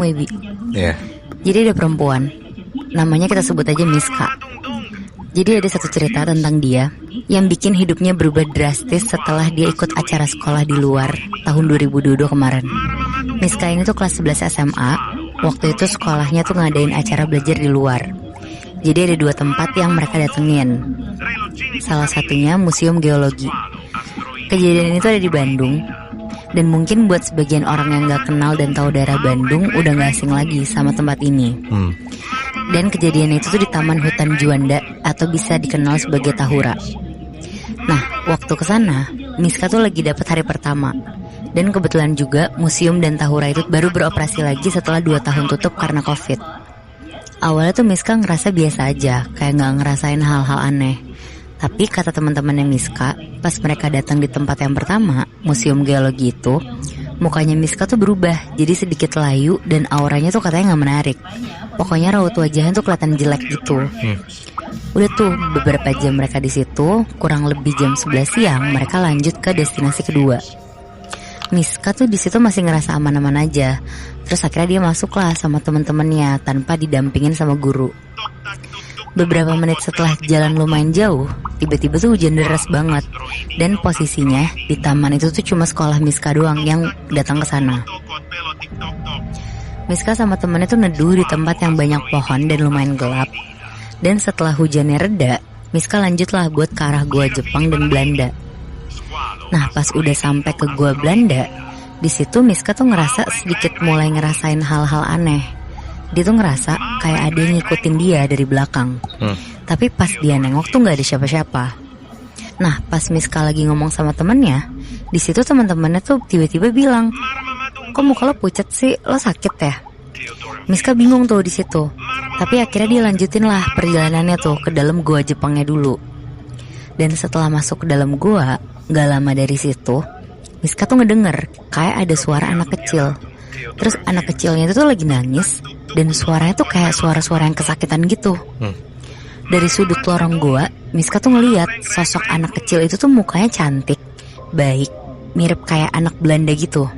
Wibi. Iya. Jadi ada perempuan, namanya kita sebut aja Miska. Jadi ada satu cerita tentang dia yang bikin hidupnya berubah drastis setelah dia ikut acara sekolah di luar tahun 2022 kemarin. Miska ini tuh kelas 11 SMA. Waktu itu sekolahnya tuh ngadain acara belajar di luar. Jadi ada 2 tempat yang mereka datengin. Salah satunya Museum Geologi. Kejadian itu ada di Bandung. Dan mungkin buat sebagian orang yang gak kenal dan tahu daerah Bandung udah gak asing lagi sama tempat ini. Dan kejadian itu tuh di Taman Hutan Juanda atau bisa dikenal sebagai Tahura. Nah, waktu kesana, Miska tuh lagi dapet hari pertama. Dan kebetulan juga museum dan Tahura itu baru beroperasi lagi setelah 2 tahun tutup karena COVID. Awalnya tuh Miska ngerasa biasa aja, kayak gak ngerasain hal-hal aneh. Tapi kata teman-temannya Miska, pas mereka datang di tempat yang pertama, Museum Geologi itu, mukanya Miska tuh berubah, jadi sedikit layu dan auranya tuh katanya gak menarik. Pokoknya raut wajahnya tuh kelihatan jelek gitu. Udah tuh beberapa jam mereka di situ, kurang lebih jam 11 siang mereka lanjut ke destinasi kedua. Miska tuh di situ masih ngerasa aman-aman aja. Terus akhirnya dia masuk lah sama teman-temannya tanpa didampingin sama guru. Beberapa menit setelah jalan lumayan jauh, tiba-tiba tuh hujan deras banget. Dan posisinya di taman itu tuh cuma sekolah Miska doang yang datang ke sana. Miska sama temennya tuh neduh di tempat yang banyak pohon dan lumayan gelap. Dan setelah hujannya reda, Miska lanjutlah buat ke arah Gua Jepang dan Belanda. Nah, pas udah sampai ke Gua Belanda, di situ Miska tuh ngerasa sedikit mulai ngerasain hal-hal aneh. Dia tuh ngerasa kayak ada yang ngikutin dia dari belakang. Tapi pas dia nengok tuh nggak ada siapa-siapa. Nah, pas Miska lagi ngomong sama temennya, di situ teman-temannya tuh tiba-tiba bilang, "Kok muka lo pucat sih? Lo sakit ya?" Miska bingung tuh di situ. Tapi akhirnya dia lanjutin lah perjalanannya tuh ke dalam Gua Jepangnya dulu. Dan setelah masuk ke dalam gua, gak lama dari situ, Miska tuh ngedenger kayak ada suara anak kecil. Terus anak kecilnya itu tuh lagi nangis, dan suaranya tuh kayak suara-suara yang kesakitan gitu. Dari sudut lorong gua, Miska tuh ngeliat sosok anak kecil itu tuh mukanya cantik, baik, mirip kayak anak Belanda gitu.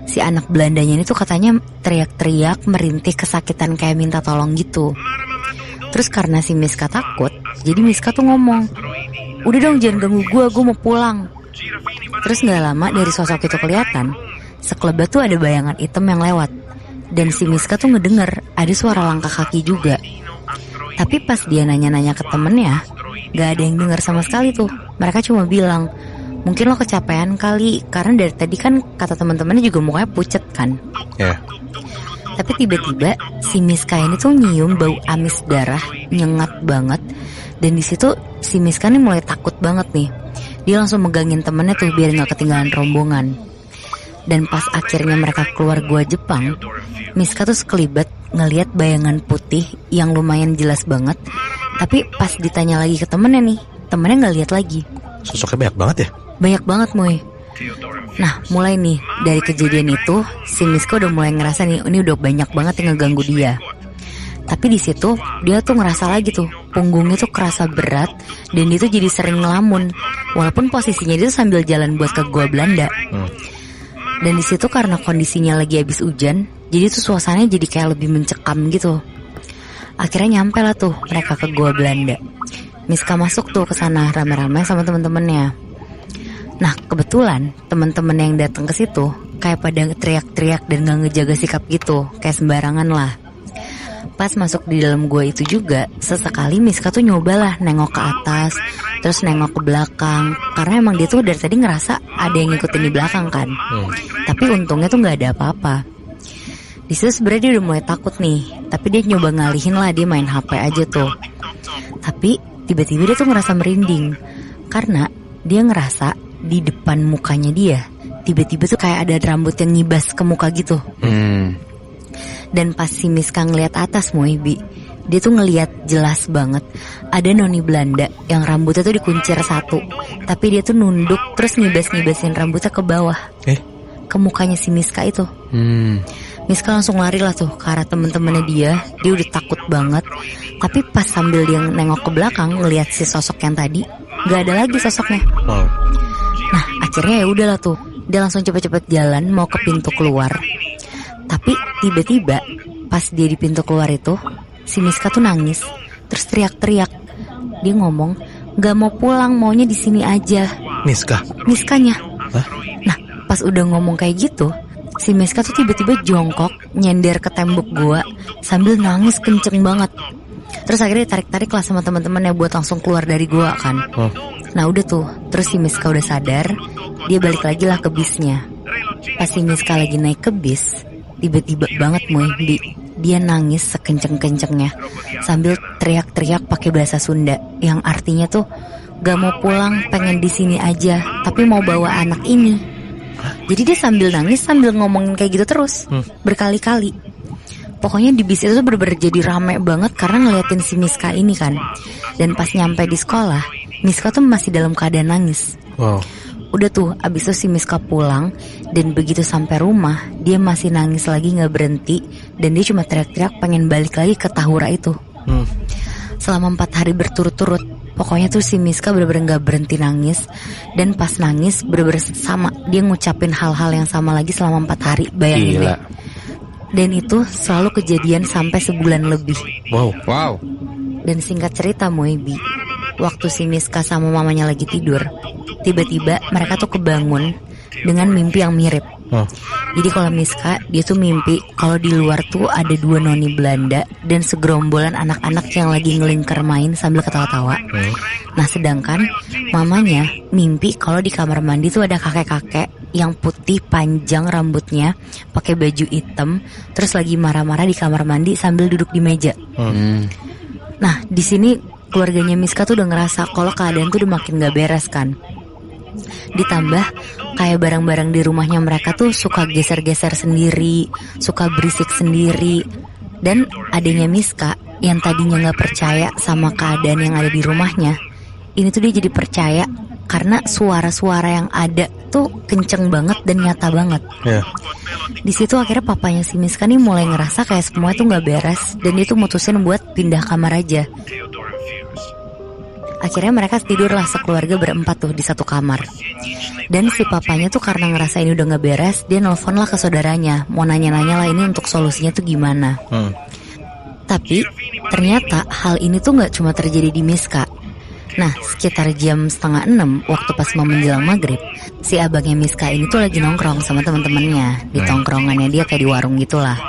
Si anak Belandanya ini tuh katanya teriak-teriak, merintih kesakitan kayak minta tolong gitu. Terus karena si Miska takut, jadi Miska tuh ngomong, "Udah dong, jangan ganggu gue mau pulang." Terus gak lama dari sosok itu kelihatan, sekelebat tuh ada bayangan hitam yang lewat. Dan si Miska tuh ngedenger ada suara langkah kaki juga. Tapi pas dia nanya-nanya ke temennya, gak ada yang denger sama sekali tuh. Mereka cuma bilang, "Mungkin lo kecapean kali, karena dari tadi kan kata teman-temannya juga mukanya pucet kan." Tapi tiba-tiba si Miska ini tuh nyium bau amis darah nyengat banget. Dan di situ si Miska nih mulai takut banget nih. Dia langsung megangin temennya tuh biar gak ketinggalan rombongan. Dan pas akhirnya mereka keluar Gua Jepang, Miska tuh sekelibat ngelihat bayangan putih yang lumayan jelas banget. Tapi pas ditanya lagi ke temennya nih, temennya gak lihat lagi. Sosoknya banyak banget ya? Banyak banget Moy. Nah mulai nih dari kejadian itu, si Miska udah mulai ngerasa nih, ini udah banyak banget yang ngeganggu dia. Tapi di situ dia tuh ngerasa lagi tuh punggungnya tuh kerasa berat. Dan dia tuh jadi sering ngelamun, walaupun posisinya dia tuh sambil jalan buat ke Gua Belanda. Dan di situ karena kondisinya lagi habis hujan, jadi tuh suasananya jadi kayak lebih mencekam gitu. Akhirnya nyampe lah tuh mereka ke Gua Belanda. Miska masuk tuh ke sana rame-rame sama temen-temennya. Nah kebetulan teman-teman yang datang ke situ kayak pada teriak-teriak dan gak ngejaga sikap gitu, kayak sembarangan lah. Pas masuk di dalam gua itu juga, sesekali Miska tuh nyobalah nengok ke atas, terus nengok ke belakang, karena emang dia tuh dari tadi ngerasa ada yang ngikutin di belakang kan. Tapi untungnya tuh gak ada apa-apa. Di situ sebenarnya dia udah mulai takut nih, tapi dia nyoba ngalihin lah, dia main HP aja tuh. Tapi tiba-tiba dia tuh ngerasa merinding, karena dia ngerasa di depan mukanya dia tiba-tiba tuh kayak ada rambut yang ngibas ke muka gitu. Dan pas si Miska ngeliat atas Moibi, dia tuh ngeliat jelas banget ada noni Belanda yang rambutnya tuh dikuncir satu, tapi dia tuh nunduk terus ngibas-ngibasin rambutnya ke bawah, ke mukanya si Miska itu. Miska langsung lari lah tuh ke arah temen-temennya dia udah takut banget. Tapi pas sambil dia nengok ke belakang ngeliat si sosok yang tadi, gak ada lagi sosoknya. Nah akhirnya ya udahlah tuh, dia langsung cepet-cepet jalan mau ke pintu keluar. Tapi tiba-tiba pas dia di pintu keluar itu, si Miska tuh nangis, terus teriak-teriak. Dia ngomong, gak mau pulang, maunya di sini aja. Miskanya. Hah? Nah, pas udah ngomong kayak gitu, si Miska tuh tiba-tiba jongkok, nyender ke tembok gua sambil nangis kenceng banget. Terus akhirnya tarik-tarik lah sama teman-temannya buat langsung keluar dari gua kan. Nah udah tuh, terus si Miska udah sadar, dia balik lagi lah ke bisnya. Pas si Miska lagi naik ke bis, tiba-tiba banget dia nangis sekenceng-kencengnya sambil teriak-teriak pakai bahasa Sunda yang artinya tuh gak mau pulang, pengen di sini aja, tapi mau bawa anak ini. Jadi dia sambil nangis sambil ngomongin kayak gitu terus berkali-kali. Pokoknya di bis itu tuh bener-bener jadi rame banget karena ngeliatin si Miska ini kan. Dan pas nyampe di sekolah, Miska tuh masih dalam keadaan nangis. Udah tuh, abis itu si Miska pulang. Dan begitu sampai rumah, dia masih nangis lagi gak berhenti. Dan dia cuma teriak-teriak pengen balik lagi ke Tahura itu. Selama 4 hari berturut-turut, pokoknya tuh si Miska bener-bener gak berhenti nangis. Dan pas nangis bener-bener sama, dia ngucapin hal-hal yang sama lagi selama 4 hari. Bayangin deh. Dan itu selalu kejadian sampai sebulan lebih. Wow. Dan singkat cerita Moebi, waktu si Miska sama mamanya lagi tidur, tiba-tiba mereka tuh kebangun dengan mimpi yang mirip. Jadi kalau Miska, dia tuh mimpi kalau di luar tuh ada 2 noni Belanda dan segerombolan anak-anak yang lagi ngelingker main sambil ketawa-tawa. Nah sedangkan mamanya mimpi kalau di kamar mandi tuh ada kakek-kakek yang putih panjang rambutnya, pakai baju hitam, terus lagi marah-marah di kamar mandi sambil duduk di meja. Nah di sini keluarganya Miska tuh udah ngerasa kalau keadaan tuh udah makin gak beres kan. Ditambah kayak barang-barang di rumahnya mereka tuh suka geser-geser sendiri, suka berisik sendiri. Dan adanya Miska yang tadinya gak percaya sama keadaan yang ada di rumahnya, ini tuh dia jadi percaya karena suara-suara yang ada tuh kenceng banget dan nyata banget. Di situ akhirnya papanya si Miska nih mulai ngerasa kayak semua tuh gak beres. Dan dia tuh mutusin buat pindah kamar aja. Akhirnya mereka tidurlah sekeluarga berempat tuh di satu kamar. Dan si papanya tuh karena ngerasa ini udah gak beres, dia nelfon lah ke saudaranya, mau nanya-nanya lah ini untuk solusinya tuh gimana. Tapi ternyata hal ini tuh gak cuma terjadi di Miska. Nah sekitar jam 5:30 waktu pas mau menjelang maghrib, si abangnya Miska ini tuh lagi nongkrong sama teman-temannya di tongkrongannya dia kayak di warung gitulah.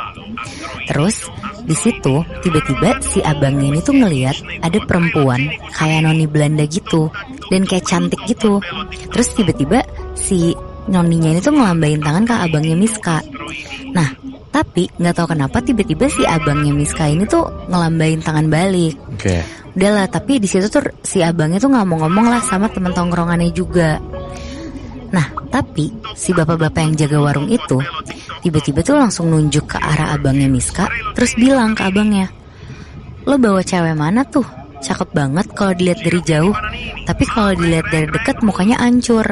Terus di situ tiba-tiba si abangnya ini tuh ngelihat ada perempuan kayak noni Belanda gitu dan kayak cantik gitu. Terus tiba-tiba si noninya ini tuh ngelambain tangan ke abangnya Miska. Nah tapi nggak tahu kenapa tiba-tiba si abangnya Miska ini tuh ngelambain tangan balik. Udahlah, tapi di situ tuh si abangnya tuh ngomong-ngomong lah sama temen tongkrongannya juga. Nah tapi si bapak-bapak yang jaga warung itu tiba-tiba tuh langsung nunjuk ke arah abangnya Miska, terus bilang ke abangnya, lo bawa cewek mana tuh? Cakep banget kalau dilihat dari jauh, tapi kalau dilihat dari dekat mukanya hancur.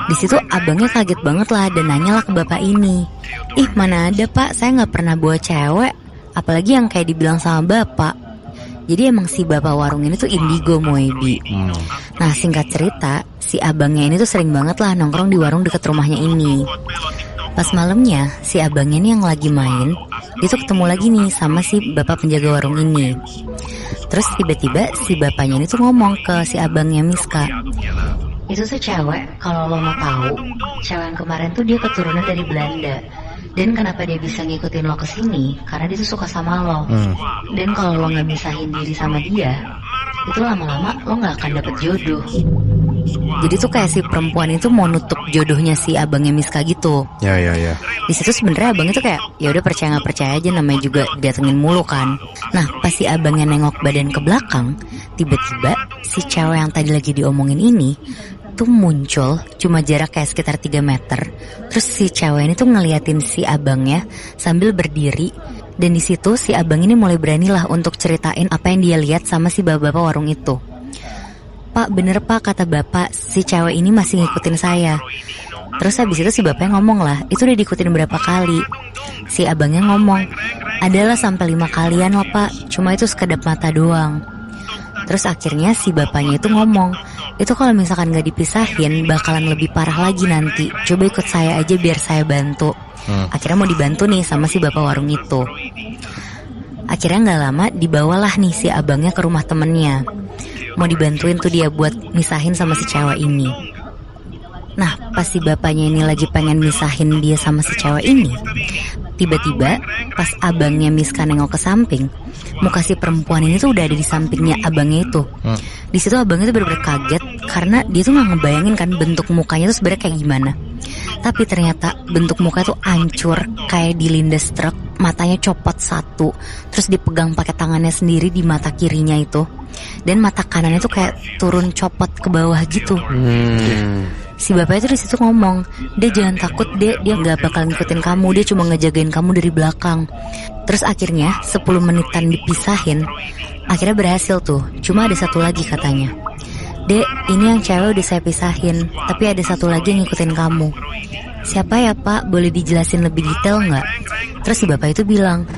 Di situ abangnya kaget banget lah dan nanya lah ke bapak ini, ih mana ada pak, saya nggak pernah bawa cewek, apalagi yang kayak dibilang sama bapak. Jadi emang si bapak warung ini tuh indigo Moebi. Nah singkat cerita, si abangnya ini tuh sering banget lah nongkrong di warung dekat rumahnya ini. Pas malamnya, si abangnya ini yang lagi main, dia tuh ketemu lagi nih sama si bapak penjaga warung ini. Terus tiba-tiba si bapaknya ini tuh ngomong ke si abangnya Miska, itu tuh cewek, kalau lo mau tahu, cewek yang kemarin tuh dia keturunan dari Belanda. Dan kenapa dia bisa ngikutin lo kesini? Karena dia tuh suka sama lo. Dan kalau lo gak misahin diri sama dia, itu lama-lama lo gak akan dapet jodoh. Jadi tuh kayak si perempuan itu mau nutup jodohnya si abangnya Miska gitu. Ya. Di situ sebenarnya abangnya tuh kayak ya udah percaya nggak percaya aja, namanya juga datengin mulu kan. Nah pas si abangnya nengok badan ke belakang, tiba-tiba si cewek yang tadi lagi diomongin ini tuh muncul cuma jarak kayak sekitar 3 meter. Terus si cewek ini tuh ngeliatin si abangnya sambil berdiri. Dan di situ si abang ini mulai beranilah untuk ceritain apa yang dia lihat sama si bapak-bapak warung itu. Pak bener pak, kata bapak, si cewek ini masih ngikutin saya. Terus habis itu si bapaknya ngomong lah, itu udah diikutin berapa kali. Si abangnya ngomong, adalah sampai 5 kalian lah pak, cuma itu sekedap mata doang. Terus akhirnya si bapaknya itu ngomong, itu kalau misalkan gak dipisahin bakalan lebih parah lagi nanti. Coba ikut saya aja biar saya bantu. Akhirnya mau dibantu nih sama si bapak warung itu. Akhirnya gak lama dibawalah nih si abangnya ke rumah temennya. Mau dibantuin tuh dia buat misahin sama si cewek ini. Nah pas si bapaknya ini lagi pengen misahin dia sama si cewek ini, tiba-tiba pas abangnya Miska nengok ke samping, muka si perempuan ini tuh udah ada di sampingnya abangnya itu. Di situ abangnya tuh bener-bener kaget karena dia tuh nggak ngebayangin kan bentuk mukanya tuh sebenarnya kayak gimana. Tapi ternyata bentuk muka tuh hancur kayak dilindas truk, matanya copot satu, terus dipegang pakai tangannya sendiri di mata kirinya itu, dan mata kanannya tuh kayak turun copot ke bawah gitu. Si bapaknya tuh di situ ngomong, "Dia jangan takut, dia nggak bakal ngikutin kamu, dia cuma ngejagain kamu dari belakang." Terus akhirnya 10 menitan dipisahin, akhirnya berhasil tuh. Cuma ada satu lagi katanya, "Dek, ini yang cewek udah saya pisahin, tapi ada satu lagi yang ngikutin kamu." "Siapa ya Pak? Boleh dijelasin lebih detail nggak?" Terus si bapak itu bilang,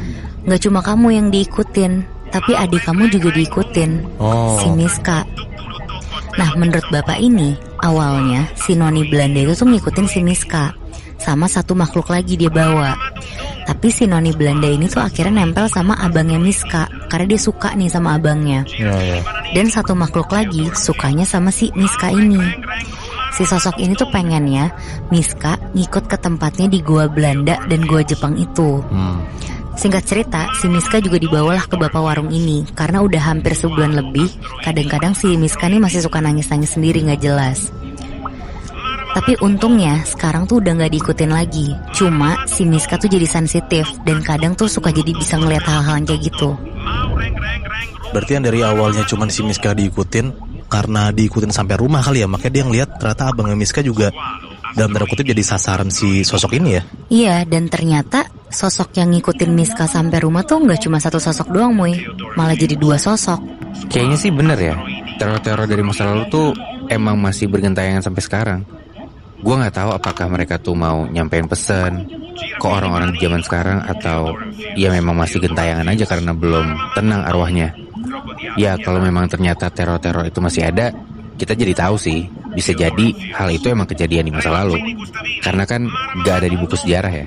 "Nggak cuma kamu yang diikutin, tapi adik kamu juga diikutin, si Miska." Nah menurut bapak ini, awalnya si noni Belanda itu tuh ngikutin si Miska sama satu makhluk lagi dia bawa. Tapi si noni Belanda ini tuh akhirnya nempel sama abangnya Miska karena dia suka nih sama abangnya. Dan satu makhluk lagi sukanya sama si Miska ini. Si sosok ini tuh pengennya Miska ngikut ke tempatnya di gua Belanda dan gua Jepang itu. Singkat cerita, si Miska juga dibawalah ke bapak warung ini karena udah hampir sebulan lebih. Kadang-kadang si Miska nih masih suka nangis-nangis sendiri gak jelas. Tapi untungnya sekarang tuh udah gak diikutin lagi. Cuma si Miska tuh jadi sensitif dan kadang tuh suka jadi bisa ngeliat hal-hal yang kayak gitu. Berarti yang dari awalnya cuman si Miska diikutin, karena diikutin sampai rumah kali ya, makanya dia ngeliat ternyata abangnya Miska juga dalam tanda kutip jadi sasaran si sosok ini ya. Iya, dan ternyata sosok yang ngikutin Miska sampai rumah tuh gak cuma satu sosok doang, Moy. Malah jadi 2 sosok. Kayaknya sih bener ya, teror-teror dari masa lalu tuh emang masih bergentayangan sampai sekarang. Gue gak tahu apakah mereka tuh mau nyampein pesan ke orang-orang di zaman sekarang, atau ya memang masih gentayangan aja karena belum tenang arwahnya. Ya kalau memang ternyata teror-teror itu masih ada, kita jadi tahu sih, bisa jadi hal itu emang kejadian di masa lalu. Karena kan gak ada di buku sejarah ya.